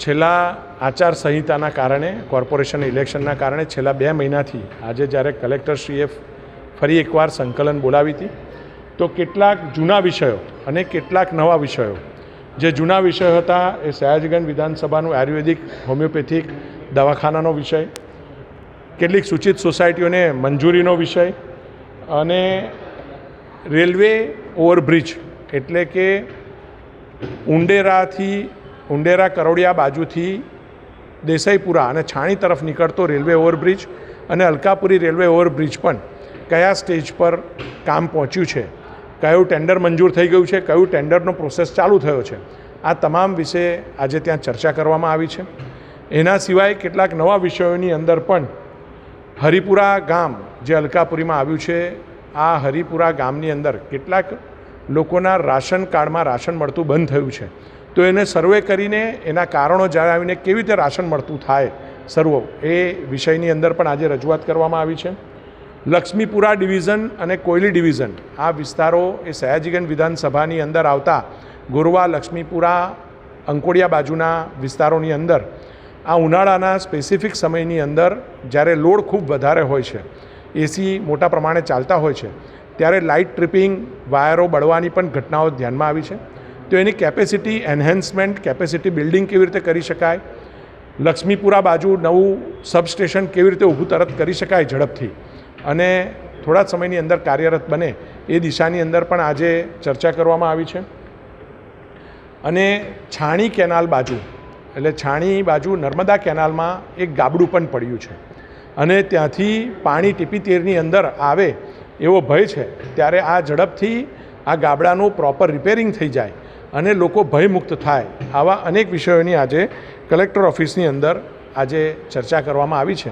છેલ્લા આચારસંહિતાના કારણે કોર્પોરેશન ઇલેક્શનના કારણે છેલ્લા 2 મહિનાથી આજે જ્યારે કલેક્ટરશ્રીએ ફરી એકવાર સંકલન બોલાવી હતી તો કેટલાક જૂના વિષયો અને કેટલાક નવા વિષયો, જે જૂના વિષયો હતા એ સયાજીગંજ વિધાનસભાનું આયુર્વેદિક હોમિયોપેથિક દવાખાનાનો વિષય, કેટલીક સૂચિત સોસાયટીઓને મંજૂરીનો વિષય અને રેલવે ઓવરબ્રિજ એટલે કે ઉંડેરા કરોડિયા બાજુથી દેસાઈપુરા અને છાણી તરફ નીકળતો રેલવે ઓવરબ્રિજ અને અલકાપુરી રેલવે ઓવરબ્રિજ પણ કયા સ્ટેજ પર કામ પહોંચ્યું છે, કયું ટેન્ડર મંજૂર થઈ ગયું છે, કયું ટેન્ડરનો પ્રોસેસ ચાલુ થયો છે, આ તમામ વિશે આજે ત્યાં ચર્ચા કરવામાં આવી છે. એના સિવાય કેટલાક નવા વિષયોની અંદર પણ હરિપુરા ગામ જે અલકાપુરીમાં આવ્યું છે, આ હરિપુરા ગામની અંદર કેટલાક લોકોના રાશન કાર્ડમાં રાશન મળતું બંધ થયું છે, તો એને સર્વે કરીને એના કારણો જણાવીને કેવી રીતે રાશન મળતું થાય સર્વો, એ વિષયની અંદર પણ આજે રજૂઆત કરવામાં આવી છે. લક્ષ્મીપુરા ડિવિઝન અને કોયલી ડિવિઝન આ વિસ્તારો એ સયાજીગંજ વિધાનસભાની અંદર આવતા ગોરવા, લક્ષ્મીપુરા, અંકોડિયા બાજુના વિસ્તારોની અંદર આ ઉનાળાના સ્પેસિફિક સમયની અંદર જ્યારે લોડ ખૂબ વધારે હોય છે, એસી મોટા પ્રમાણે ચાલતા હોય છે, ત્યારે લાઇટ ટ્રિપિંગ, વાયરો બળવાની પણ ઘટનાઓ ધ્યાનમાં આવી છે. તો એની કેપેસિટી એન્હેન્સમેન્ટ, કેપેસિટી બિલ્ડિંગ કેવી રીતે કરી શકાય, લક્ષ્મીપુરા બાજુ નવું સબસ્ટેશન કેવી રીતે ઊભું તરત કરી શકાય ઝડપથી અને થોડા સમયની અંદર કાર્યરત બને એ દિશાની અંદર પણ આજે ચર્ચા કરવામાં આવી છે. અને છાણી કેનાલ બાજુ એટલે છાણી બાજુ નર્મદા કેનાલમાં એક ગાબડું પણ પડ્યું છે અને ત્યાંથી પાણી ટીપી તેરની અંદર આવે એવો ભય છે, ત્યારે આ ઝડપથી આ ગાબડાનું પ્રોપર રિપેરિંગ થઈ જાય અને લોકો ભયમુક્ત થાય, આવા અનેક વિષયોની આજે કલેક્ટર ઓફિસની અંદર આજે ચર્ચા કરવામાં આવી છે.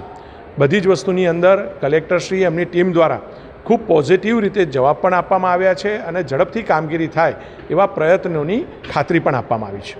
બધી જ વસ્તુની અંદર કલેક્ટરશ્રી એમની ટીમ દ્વારા ખૂબ પોઝિટિવ રીતે જવાબ પણ આપવામાં આવ્યા છે અને ઝડપથી કામગીરી થાય એવા પ્રયત્નોની ખાતરી પણ આપવામાં આવી છે.